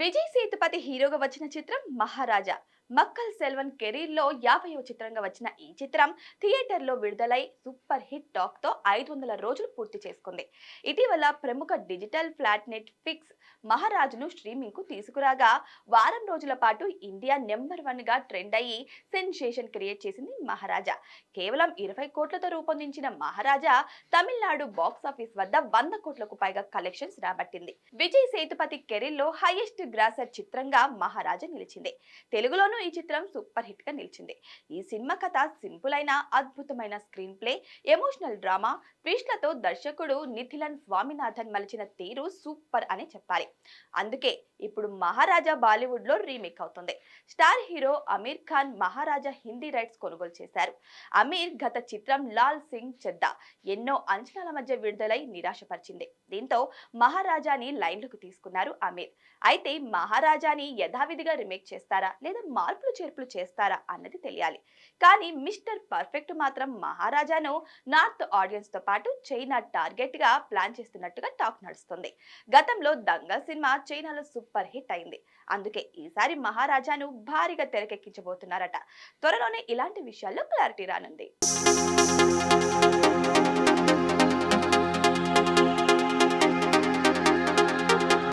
విజయ్ సేతుపతి హీరోగా వచ్చిన చిత్రం మహారాజా. మక్కల్ సెల్వన్ కెరీర్ లో 50వ చిత్రంగా వచ్చిన ఈ చిత్రం థియేటర్ లో విడుదలై సూపర్ హిట్ టాక్ తో 500 రోజులు పూర్తి చేసుకుంది. ఇటీవల ప్రముఖ డిజిటల్ ఫ్లాట్ నెట్ ఫిక్స్ మహారాజును స్ట్రీమింగ్ కు తీసుకురాగా వారం రోజుల పాటు ఇండియా నెంబర్ 1 గా ట్రెండ్ అయ్యి సెన్సేషన్ క్రియేట్ చేసింది మహారాజా. కేవలం 20 కోట్లతో రూపొందించిన మహారాజా తమిళనాడు బాక్స్ ఆఫీస్ వద్ద 100 కోట్లకు పైగా కలెక్షన్స్ రాబట్టింది. విజయ్ సేతుపతి కెరీర్ లో హైయెస్ట్ గ్రాసర్ చిత్రంగా మహారాజా నిలిచింది. తెలుగులోనూ ఈ చిత్రం సూపర్ హిట్ గా నిలిచింది. ఈ సినిమా కథ సింపుల్ అయిన అద్భుతమైన స్క్రీన్ ప్లే, ఎమోషనల్ డ్రామా, ట్విస్ట్లతో దర్శకుడు నిథిలన్ స్వామినాథన్ మలిచిన తీరు సూపర్ అని చెప్పాలి. అందుకే ఇప్పుడు మహారాజా బాలీవుడ్ లో రీమేక్ అవుతుంది. స్టార్ హీరో అమీర్ ఖాన్ మహారాజా హిందీ రైట్స్ కొనుగోలు చేశారు. అమీర్ గత చిత్రం లాల్ సింగ్ చెద్దా ఎన్నో అంచనాల మధ్య విడుదలై నిరాశపరిచింది. దీంతో మహారాజాని లైన్లోకి తీసుకున్నారు అమీర్. అయితే మహారాజాని యథావిధిగా రీమేక్ చేస్తారా లేదా మార్పులు చేర్పులు చేస్తారా అన్నది తెలియాలి. కానీ మిస్టర్ పర్ఫెక్ట్ మాత్రం మహారాజాను నార్త్ ఆడియన్స్ తో పాటు చైనా టార్గెట్ గా ప్లాన్ చేస్తున్నట్టుగా టాక్ నడుస్తుంది. గతంలో దంగల్ సినిమా చైనాలో సూపర్ హిట్ అయింది. అందుకే ఈసారి మహారాజాను భారీగా తెరకెక్కించబోతున్నారట. త్వరలోనే ఇలాంటి విషయాల్లో క్లారిటీ రానుంది.